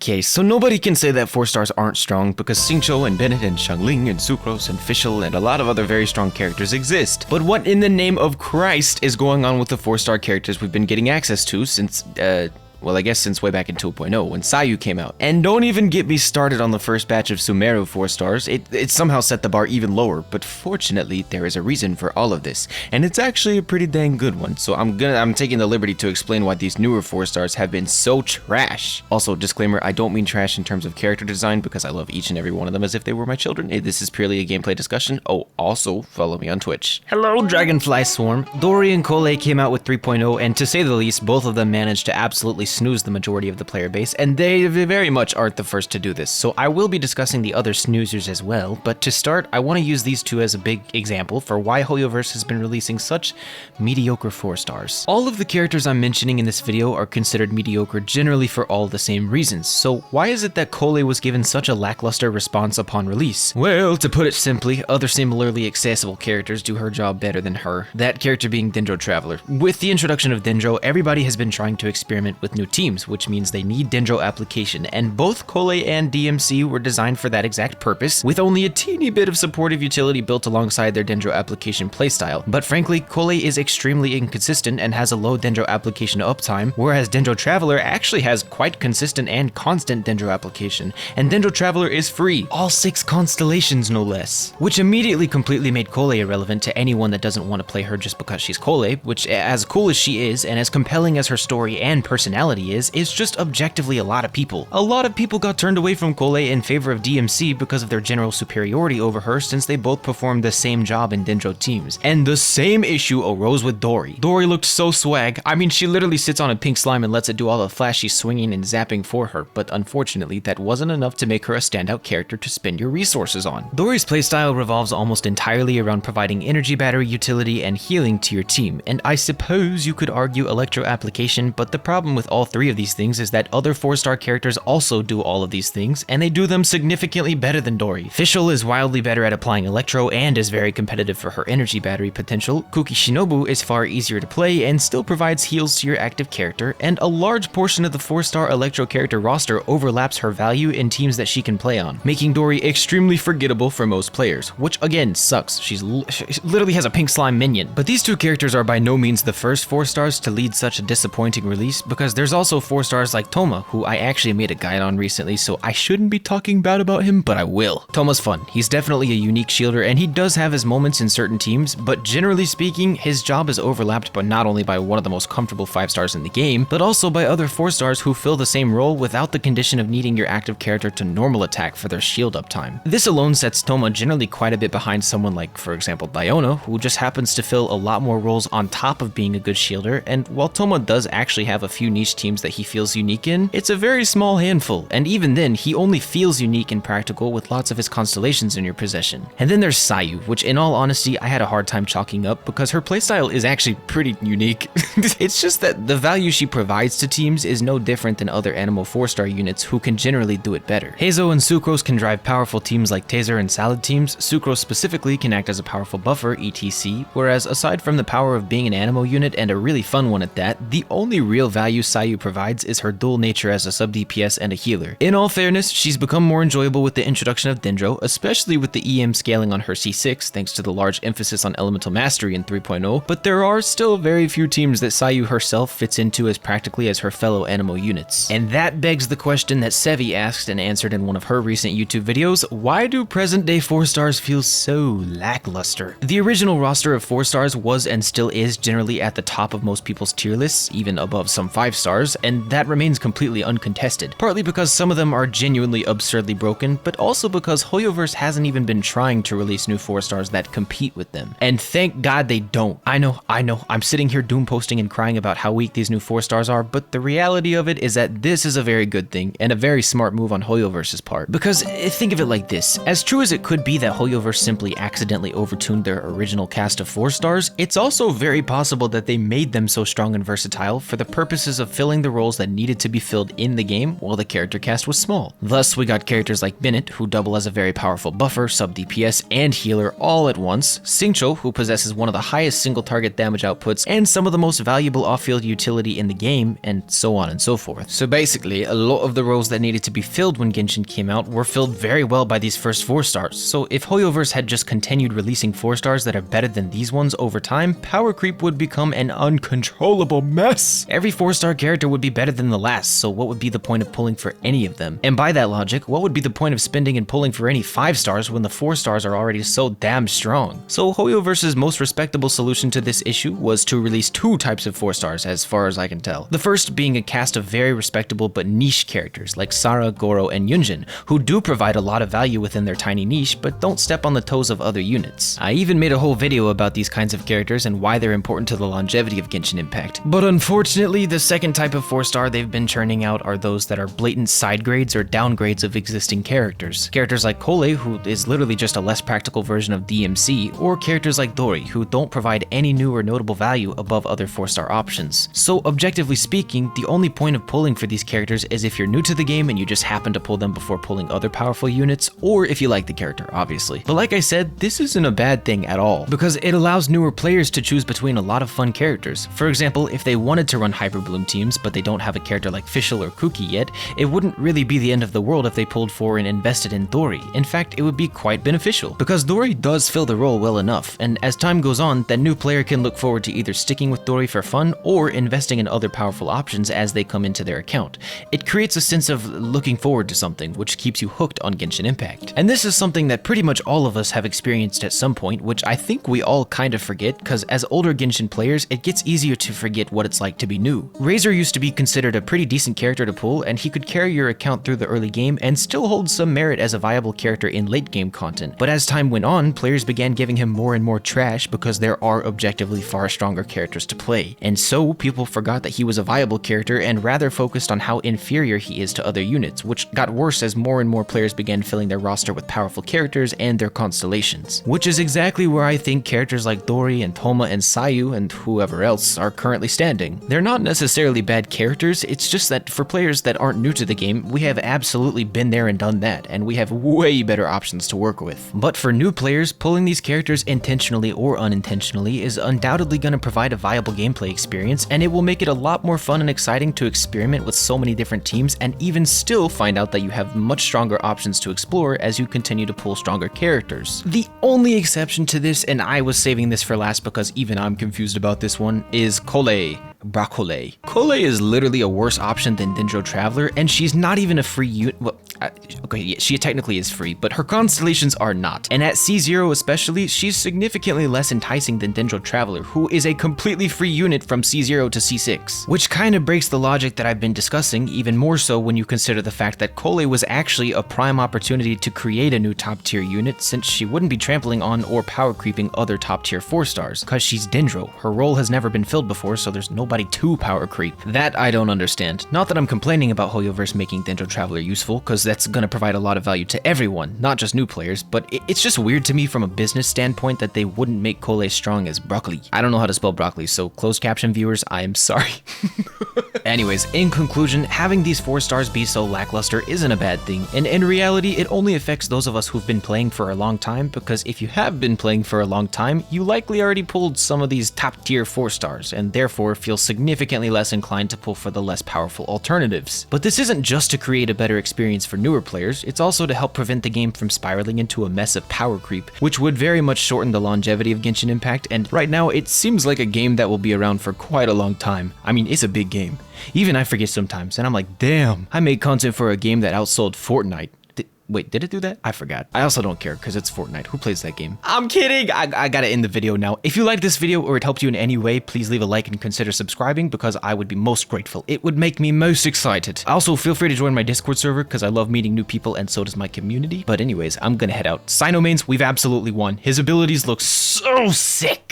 Okay, so nobody can say that 4 stars aren't strong because Xingqiu and Bennett and Xiangling and Sucrose and Fischl and a lot of other very strong characters exist. But what in the name of Christ is going on with the 4-star characters we've been getting access to since, well, I guess since way back in 2.0 when Sayu came out. And don't even get me started on the first batch of Sumeru 4 stars. It somehow set the bar even lower, but fortunately there is a reason for all of this, and it's actually a pretty dang good one. So I'm taking the liberty to explain why these newer 4 stars have been so trash. Also, disclaimer, I don't mean trash in terms of character design because I love each and every one of them as if they were my children. This is purely a gameplay discussion. Oh, also follow me on Twitch. Hello, Dragonfly Swarm. Dori and Kole came out with 3.0, and to say the least, both of them managed to absolutely snooze the majority of the player base, and they very much aren't the first to do this, so I will be discussing the other snoozers as well. But to start, I want to use these two as a big example for why Hoyoverse has been releasing such mediocre 4 stars. All of the characters I'm mentioning in this video are considered mediocre generally for all the same reasons, so why is it that Kole was given such a lackluster response upon release? Well, to put it simply, other similarly accessible characters do her job better than her, that character being Dendro Traveler. With the introduction of Dendro, everybody has been trying to experiment with new teams, which means they need Dendro application, and both Kole and DMC were designed for that exact purpose, with only a teeny bit of supportive utility built alongside their Dendro application playstyle. But frankly, Kole is extremely inconsistent and has a low Dendro application uptime, whereas Dendro Traveler actually has quite consistent and constant Dendro application, and Dendro Traveler is free, all 6 constellations no less, which immediately completely made Kole irrelevant to anyone that doesn't want to play her just because she's Kole, which, as cool as she is and as compelling as her story and personality is just objectively a lot of people. A lot of people got turned away from Kole in favor of DMC because of their general superiority over her, since they both performed the same job in Dendro teams. And the same issue arose with Dori. Dori looked so swag. I mean, she literally sits on a pink slime and lets it do all the flashy swinging and zapping for her, but unfortunately that wasn't enough to make her a standout character to spend your resources on. Dori's playstyle revolves almost entirely around providing energy battery utility and healing to your team, and I suppose you could argue electro application, but the problem with all 3 of these things is that other 4-star characters also do all of these things, and they do them significantly better than Dori. Fischl is wildly better at applying electro and is very competitive for her energy battery potential. Kuki Shinobu is far easier to play and still provides heals to your active character, and a large portion of the 4-star electro character roster overlaps her value in teams that she can play on, making Dori extremely forgettable for most players, which again sucks. She literally has a pink slime minion. But these 2 characters are by no means the first 4 stars to lead such a disappointing release, because there's also 4 stars like Toma, who I actually made a guide on recently, so I shouldn't be talking bad about him, but I will. Toma's fun. He's definitely a unique shielder, and he does have his moments in certain teams, but generally speaking, his job is overlapped by not only by one of the most comfortable 5 stars in the game, but also by other 4 stars who fill the same role without the condition of needing your active character to normal attack for their shield uptime. This alone sets Toma generally quite a bit behind someone like, for example, Diona, who just happens to fill a lot more roles on top of being a good shielder, and while Toma does actually have a few niche teams that he feels unique in, it's a very small handful, and even then, he only feels unique and practical with lots of his constellations in your possession. And then there's Sayu, which in all honesty, I had a hard time chalking up because her playstyle is actually pretty unique. It's just that the value she provides to teams is no different than other Anemo 4-star units who can generally do it better. Heizo and Sucrose can drive powerful teams like Taser and Salad teams. Sucrose specifically can act as a powerful buffer, etc., whereas aside from the power of being an Anemo unit, and a really fun one at that, the only real value Sayu provides is her dual nature as a sub DPS and a healer. In all fairness, she's become more enjoyable with the introduction of Dendro, especially with the EM scaling on her C6 thanks to the large emphasis on elemental mastery in 3.0, but there are still very few teams that Sayu herself fits into as practically as her fellow Anemo units. And that begs the question that Sevy asked and answered in one of her recent YouTube videos: why do present day 4 stars feel so lackluster? The original roster of 4 stars was and still is generally at the top of most people's tier lists, even above some 5 stars, and that remains completely uncontested, partly because some of them are genuinely absurdly broken, but also because Hoyoverse hasn't even been trying to release new 4 stars that compete with them. And thank God they don't. I know, I'm sitting here doom posting and crying about how weak these new 4 stars are, but the reality of it is that this is a very good thing, and a very smart move on Hoyoverse's part. Because think of it like this, as true as it could be that Hoyoverse simply accidentally overtuned their original cast of 4 stars, it's also very possible that they made them so strong and versatile for the purposes of filling the roles that needed to be filled in the game while the character cast was small. Thus, we got characters like Bennett, who double as a very powerful buffer, sub DPS, and healer all at once, Xingqiu, who possesses one of the highest single target damage outputs and some of the most valuable off-field utility in the game, and so on and so forth. So basically, a lot of the roles that needed to be filled when Genshin came out were filled very well by these first 4 stars, so if Hoyoverse had just continued releasing 4 stars that are better than these ones over time, power creep would become an uncontrollable mess. Every 4-star character would be better than the last, so what would be the point of pulling for any of them? And by that logic, what would be the point of spending and pulling for any 5 stars when the 4 stars are already so damn strong? So Hoyoverse's most respectable solution to this issue was to release 2 types of 4 stars, as far as I can tell. The first being a cast of very respectable but niche characters like Sara, Goro, and Yunjin, who do provide a lot of value within their tiny niche, but don't step on the toes of other units. I even made a whole video about these kinds of characters and why they're important to the longevity of Genshin Impact. But unfortunately, the second type of 4-star they've been churning out are those that are blatant side grades or downgrades of existing characters. Characters like Cole, who is literally just a less practical version of DMC, or characters like Dori, who don't provide any new or notable value above other 4-star options. So objectively speaking, the only point of pulling for these characters is if you're new to the game and you just happen to pull them before pulling other powerful units, or if you like the character, obviously. But like I said, this isn't a bad thing at all, because it allows newer players to choose between a lot of fun characters. For example, if they wanted to run Hyper Bloom teams, but they don't have a character like Fischl or Kuki yet, it wouldn't really be the end of the world if they pulled for and invested in Dori. In fact, it would be quite beneficial, because Dori does fill the role well enough, and as time goes on, that new player can look forward to either sticking with Dori for fun or investing in other powerful options as they come into their account. It creates a sense of looking forward to something, which keeps you hooked on Genshin Impact. And this is something that pretty much all of us have experienced at some point, which I think we all kind of forget, because as older Genshin players, it gets easier to forget what it's like to be new. Razor used to be considered a pretty decent character to pull, and he could carry your account through the early game and still hold some merit as a viable character in late game content. But as time went on, players began giving him more and more trash because there are objectively far stronger characters to play. And so people forgot that he was a viable character and rather focused on how inferior he is to other units, which got worse as more and more players began filling their roster with powerful characters and their constellations. Which is exactly where I think characters like Dori and Thoma and Sayu and whoever else are currently standing. They're not necessarily bad characters, it's just that for players that aren't new to the game, we have absolutely been there and done that, and we have way better options to work with. But for new players, pulling these characters intentionally or unintentionally is undoubtedly going to provide a viable gameplay experience, and it will make it a lot more fun and exciting to experiment with so many different teams and even still find out that you have much stronger options to explore as you continue to pull stronger characters. The only exception to this, and I was saving this for last because even I'm confused about this one, is Cole. Bracole. Cole is literally a worse option than Dendro Traveler, and she's not even a free unit. Well, okay, yeah, she technically is free, but her constellations are not. And at C0 especially, she's significantly less enticing than Dendro Traveler, who is a completely free unit from C0 to C6. Which kind of breaks the logic that I've been discussing, even more so when you consider the fact that Cole was actually a prime opportunity to create a new top tier unit, since she wouldn't be trampling on or power creeping other top tier 4 stars, cause she's Dendro. Her role has never been filled before, so there's nobody to power creep. That I don't understand. Not that I'm complaining about Hoyoverse making Dendro Traveler useful, cause that's gonna provide a lot of value to everyone, not just new players, but it's just weird to me from a business standpoint that they wouldn't make Cole as strong as broccoli. I don't know how to spell broccoli, so closed caption viewers, I am sorry. Anyways, in conclusion, having these 4 stars be so lackluster isn't a bad thing, and in reality, it only affects those of us who've been playing for a long time, because if you have been playing for a long time, you likely already pulled some of these top tier 4 stars, and therefore feel significantly less inclined to pull for the less powerful alternatives. But this isn't just to create a better experience for newer players, it's also to help prevent the game from spiraling into a mess of power creep, which would very much shorten the longevity of Genshin Impact, and right now it seems like a game that will be around for quite a long time. I mean, it's a big game. Even I forget sometimes, and I'm like, damn, I made content for a game that outsold Fortnite. Wait, did it do that? I forgot. I also don't care because it's Fortnite. Who plays that game? I'm kidding! I gotta end the video now. If you like this video or it helped you in any way, please leave a like and consider subscribing because I would be most grateful. It would make me most excited. Also, feel free to join my Discord server because I love meeting new people and so does my community. But anyways, I'm gonna head out. Sinomains, we've absolutely won. His abilities look so sick!